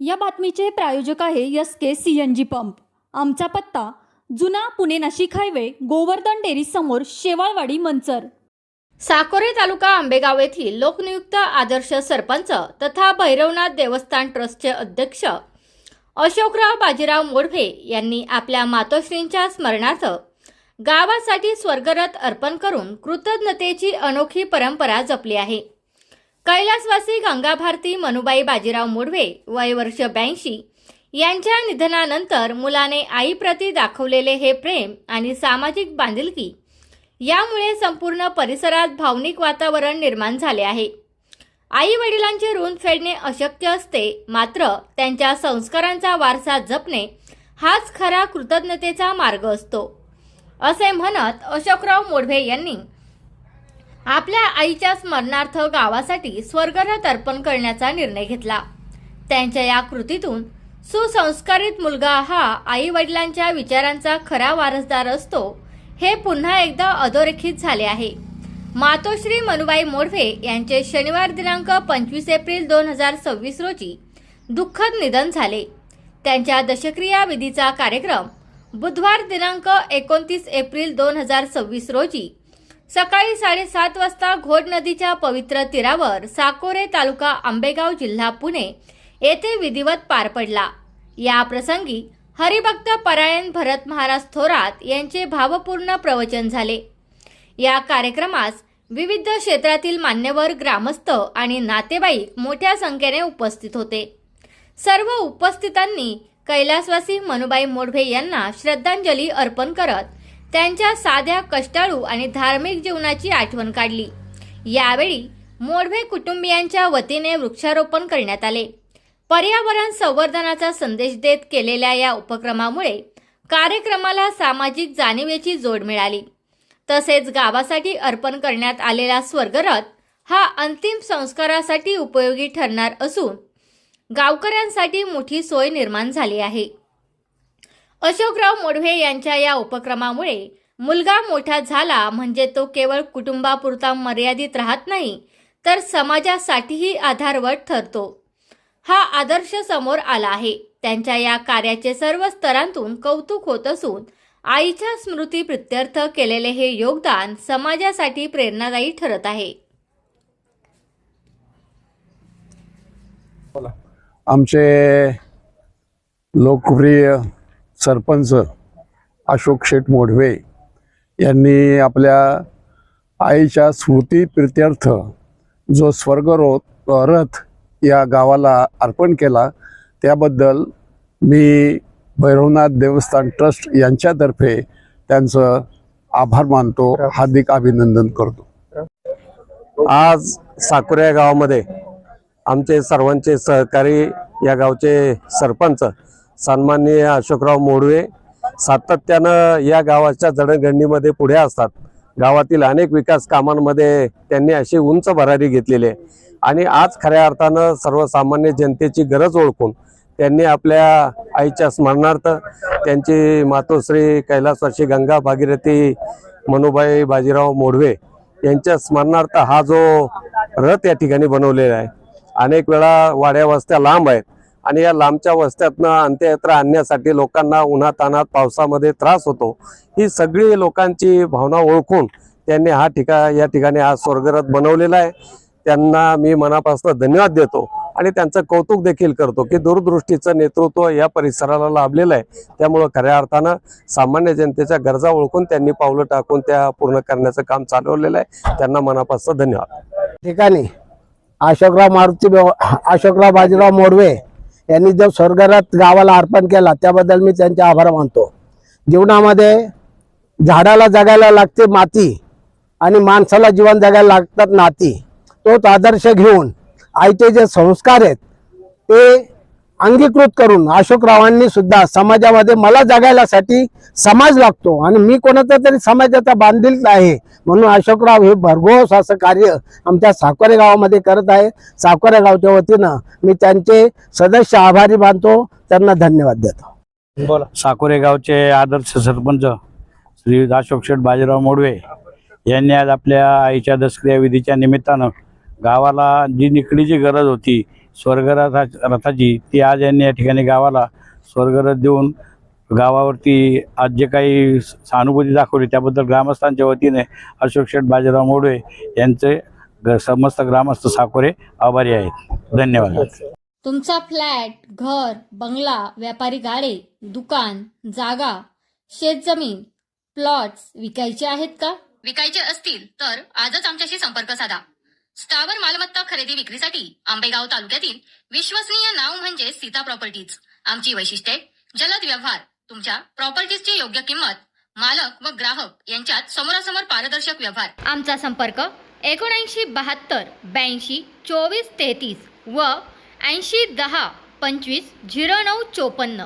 या बातमीचे प्रायोजक आहे SK CNG पंप। आमचा पत्ता जुना पुणे नाशिक हायवे, गोवर्धन डेअरी समोर, शेवाळवाडी, मंचर। साकोरे तालुका आंबेगाव येथील लोकनियुक्त आदर्श सरपंच तथा भैरवनाथ देवस्थान ट्रस्टचे अध्यक्ष अशोकराव बाजीराव मोडभे यांनी आपल्या मातोश्रींच्या स्मरणार्थ गावासाठी स्वर्गरथ अर्पण करून कृतज्ञतेची अनोखी परंपरा जपली आहे। कैलासवासी गंगाभारती मनुबाई बाजीराव मोडभे वय वर्ष 82 यांच्या निधनानंतर मुलाने आईप्रती दाखवलेले हे प्रेम आणि सामाजिक बांधिलकी यामुळे संपूर्ण परिसरात भावनिक वातावरण निर्माण झाले आहे। आई वडिलांचे ऋण फेडणे अशक्य असते, मात्र त्यांच्या संस्कारांचा वारसा जपणे हाच खरा कृतज्ञतेचा मार्ग असतो, असे म्हणत अशोकराव मोडभे यांनी आपल्या आईच्या स्मरणार्थ गावासाठी स्वर्गरथ अर्पण करण्याचा निर्णय घेतला। त्यांच्या या कृतीतून सुसंस्कारित मुलगा हा आई वडिलांच्या विचारांचा खरा वारसदार असतो हे पुन्हा एकदा अधोरेखित झाले आहे। मातोश्री मनुबाई मोडभे यांचे शनिवार दिनांक 25 एप्रिल 2026 रोजी दुःखद निधन झाले। त्यांच्या दशक्रिया विधीचा कार्यक्रम बुधवार दिनांक 29 एप्रिल 2026 रोजी सकाळी 7:30 वाजता घोड नदीच्या पवित्र तीरावर साकोरे तालुका आंबेगाव जिल्हा पुणे येथे विधिवत पार पडला। या प्रसंगी हरिभक्त परायण भरत महाराज थोरात यांचे भावपूर्ण प्रवचन झाले। या कार्यक्रमास विविध क्षेत्रातील मान्यवर, ग्रामस्थ आणि नातेवाईक मोठ्या संख्येने उपस्थित होते। सर्व उपस्थितांनी कैलासवासी मनुबाई मोडभे यांना श्रद्धांजली अर्पण करत त्यांच्या साध्या, कष्टाळू आणि धार्मिक जीवनाची आठवण काढली। यावेळी मोडभे कुटुंबियांच्या वतीने वृक्षारोपण करण्यात आले। पर्यावरण संवर्धनाचा संदेश देत केलेल्या या उपक्रमामुळे कार्यक्रमाला सामाजिक जाणीवेची जोड मिळाली। तसेच गावासाठी अर्पण करण्यात आलेला स्वर्गरथ हा अंतिम संस्कारासाठी उपयोगी ठरणार असून गावकऱ्यांसाठी मोठी सोय निर्माण झाली आहे। अशोकराव मोडभे यांच्या या उपक्रमामुळे मुलगा मोठा झाला म्हणजे तो केवळ कुटुंबापुरता मर्यादित राहत नाही, तर समाजासाठीही आधारवट ठरतो हा आदर्श समोर आला आहे। त्यांच्या या कार्याचे सर्व स्तरांतून कौतुक होत असून आईच्या स्मृती प्रित्यर्थ केलेले हे योगदान समाजासाठी प्रेरणादायी ठरत आहे। आमचे लोकप्रिय सरपंच अशोक शेठ मोडभे यांनी आपल्या आईच्या स्मृती प्रित्यर्थ जो स्वर्गरथ या गावाला अर्पण केला, त्याबद्दल मी भैरवनाथ देवस्थान ट्रस्ट यांच्यातर्फे त्यांचं आभार मानतो, हार्दिक अभिनंदन करतो। आज साकोरे गावामध्ये आमचे सर्वांचे सहकारी या गावचे सरपंच सन्माननीय अशोकराव मोडभे सातत्यानं या गावाच्या जडणघडणीमध्ये पुढे असतात। गावातील अनेक विकास कामांमध्ये त्यांनी अशी उंच भरारी घेतलेली आहे आणि आज खऱ्या अर्थानं सर्वसामान्य जनतेची गरज ओळखून त्यांनी आपल्या आईच्या स्मरणार्थ त्यांची मातोश्री कैलासवासी गंगा भागीरथी मनुबाई बाजीराव मोडभे यांच्या स्मरणार्थ हा जो रथ या ठिकाणी बनवलेला आहे। अनेक वेळा वाड्या वस्त्या लांब आहेत आणि या लांबच्या वस्त्यातनं अंत्ययात्रा आणण्यासाठी लोकांना उन्हातान्हात पावसामध्ये त्रास होतो। ही सगळी लोकांची भावना ओळखून त्यांनी या ठिकाणी हा स्वर्गरथ बनवलेला आहे। त्यांना मी मनापासून धन्यवाद देतो आणि त्यांचं कौतुक देखील करतो की दूरदृष्टीचं नेतृत्व या परिसराला लाभलेलं आहे। त्यामुळे खऱ्या अर्थानं सामान्य जनतेच्या गरजा ओळखून त्यांनी पावलं टाकून त्या पूर्ण करण्याचं काम चालवलेलं आहे। त्यांना मनापासून धन्यवाद। ठिकाणी अशोकराव बाजीराव मोडभे यांनी जो स्वर्गरथ गावाला अर्पण केला त्याबद्दल मी त्यांचे आभार मानतो। जीवनामध्ये झाडाला जगायला लागते माती आणि माणसाला जीवन जगायला लागतात नाती। तोच आदर्श घेऊन आईचे जे संस्कार आहेत ते अंगीकृत करून अशोकरावांनी सुद्धा समाजामध्ये मला जगायलासाठी समाज लागतो आणि मी कोणाचा तरी समाजाचा बांधील आहे म्हणून अशोकराव हे भरघोस असं कार्य आमच्या साकोरे गावामध्ये करत आहे। साकोरे गावच्या वतीनं मी त्यांचे सदस्य आभारी मानतो, त्यांना धन्यवाद देतो। साकोरे गावचे आदर्श सरपंच श्री अशोक शेठ बाजीराव मोडभे यांनी आज आपल्या आईच्या दशक्रिया विधीच्या निमित्तानं गावाला जी निकडीची गरज होती रथाची ती आज यांनी या ठिकाणी गावाला स्वर्गरथ देऊन गावावरती आज जे काही सहानुभूती दाखवली त्याबद्दल ग्रामस्थांच्या वतीने अशोक शेठ बाजीराव मोडवे यांचे समस्त ग्रामस्थ साकोरे आभारी आहेत. धन्यवाद. तुमचा फ्लॅट, घर, बंगला, व्यापारी गाडे, दुकान, जागा, शेतजमीन, प्लॉट्स विकायचे आहेत का? विकायचे असतील तर आजच आमच्याशी संपर्क साधा. स्थावर मालमत्ता खरेदी विक्रीसाठी आंबेगाव तालुक्यातील विश्वसनीय नाव म्हणजे सीता प्रॉपर्टीज. आमची वैशिष्ट्ये: जलद व्यवहार, तुमच्या प्रॉपर्टीजची योग्य किंमत, मालक व ग्राहक यांच्यात समोरासमोर पारदर्शक व्यवहार. आमचा संपर्क 7972 82 24 33 व 80 10 25 09 54.